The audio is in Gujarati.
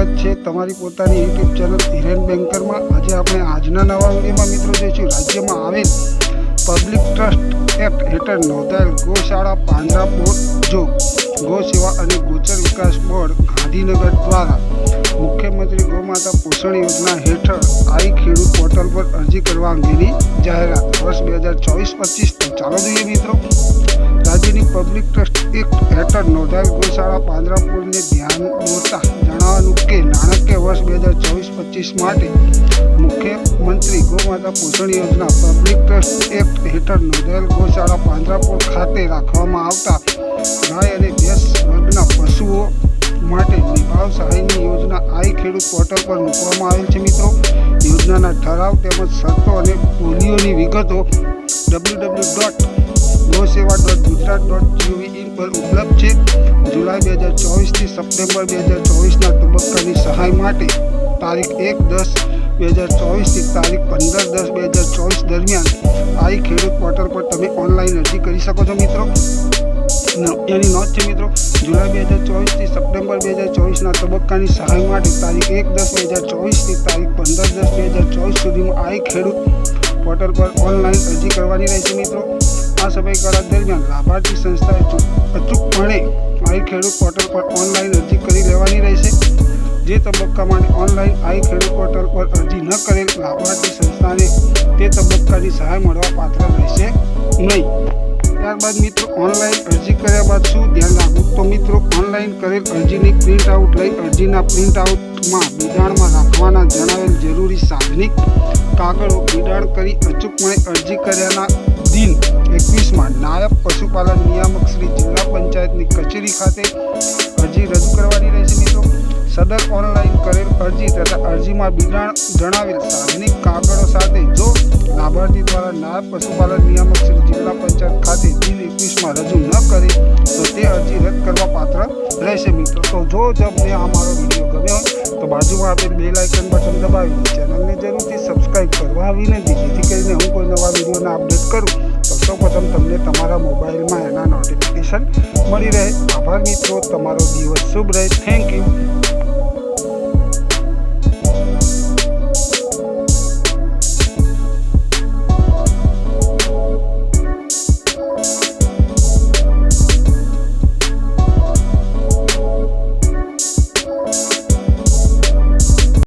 સ્વાગત છે તમારી પોતાની યુટ્યુબ ચેનલ હિરેન બેન્કરમાં। આજે આપણે આજના નવા વિડીયોમાં મિત્રો જોઈશું રાજ્યમાં આવેલ પબ્લિક ટ્રસ્ટ એક્ટ હેઠળ નોંધાયેલ ગૌશાળા પાંજરાપોળ જો ગૌ સેવા અને ગૌચર વિકાસ બોર્ડ ગાંધીનગર દ્વારા મુખ્યમંત્રી ગૌમાતા પોષણ યોજના હેઠળ આઈ ખેડૂત પોર્ટલ પર અરજી કરવા અંગેની જાહેરાત વર્ષ 2024-25। તો ચાલો જોઈએ મિત્રો। રાજ્યની પબ્લિક ટ્રસ્ટ એક્ટ હેઠળ નોંધાયેલ ગૌશાળા પાંજરાપોળને ધ્યાન દોરતા જણાવવાનું કે નાણાકીય વર્ષ 2024-25 માટે મુખ્યમંત્રી ગૌમાતા પોષણ યોજના પબ્લિક ટ્રસ્ટ એક્ટ હેઠળ નોંધાયેલ ગૌશાળા પાંજરાપોળ ખાતે રાખવામાં આવતા ગાય અને ભેંસ વર્ગના પશુઓ માટે નિભાવ સહાયની યોજના આઈ ખેડૂત પોર્ટલ પર મૂકવામાં આવેલ છે મિત્રો। યોજનાના ઠરાવ તેમજ શરતો અને બોલીઓની વિગતો www.goseva.gujarat.gov.in પર ઉપલબ્ધ છે। જુલાઈ 2024 થી સપ્ટેમ્બર 2024ના તબક્કાની સહાય માટે તારીખ 1/10/2024 થી તારીખ 15/10/2024 દરમિયાન આઈ ખેડૂત પોર્ટલ પર તમે ઓનલાઈન અરજી કરી શકો છો મિત્રો। એની નોંધ છે મિત્રો, જુલાઈ 2024 થી સપ્ટેમ્બર 2024ના તબક્કાની સહાય માટે તારીખ 1/10/2024 થી તારીખ 15/10/2024 સુધીમાં આઈ ખેડૂત પોર્ટલ પર ઓનલાઈન અરજી કરવાની રહેશે મિત્રો। આ સમયગાળા દરમિયાન લાભાર્થી સંસ્થાએ અચૂકપણે આઈ ખેડૂત પોર્ટલ પર ઓનલાઈન અરજી કરી લેવાની રહેશે। જે તબક્કા માટે ઓનલાઈન આઈ ખેડૂત પોર્ટલ પર અરજી ન કરેલ લાભાર્થી સંસ્થાને તે તબક્કાની સહાય મળવા પાત્ર રહેશે નહીં। ત્યારબાદ મિત્રો ઓનલાઈન અરજી કર્યા બાદ શું ધ્યાન રાખવું? તો મિત્રો ઓનલાઈન કરેલ અરજીની પ્રિન્ટ આઉટ લઈ અરજીના પ્રિન્ટ આઉટમાં બિડાણમાં રાખવાના જણાવેલ જરૂરી સાધનિક કાગળો બિડાણ કરી અચૂકપણે અરજી કર્યાના દિન 21માં નાયબ પશુપાલન નિયામક શ્રી જિલ્લા પંચાયતની કચેરી ખાતે અરજી રજૂ કરવાની રહેશે મિત્રો। સદર ઓનલાઈન કરેલ અરજી તથા અરજીમાં બિડાણ જણાવેલ સાધનિક કાગળો સાથે જો લાભાર્થી દ્વારા નાયબ પશુપાલન નિયામક શ્રી જિલ્લા પંચાયત ખાતે દિન 21માં રજૂ ન કરે તો તે અરજી રદ કરવા પાત્ર રહેશે મિત્રો। તો જો તમને આ મારો વિડીયો ગમ્યો હોય તો બાજુમાં આપેલ બેલ આઇકન બટન દબાવીને ચેનલને જરૂરથી સબસ્ક્રાઈબ કરવા વિનંતી, જેથી કરીને હું કોઈ નવા વિડીયોના અપડેટ કરું તો સૌપ્રથમ તમને તમારા મોબાઈલમાં એના નોટિફિકેશન મળી રહે। આભાર મિત્રો, તમારો દિવસ શુભ રહે। Thank you.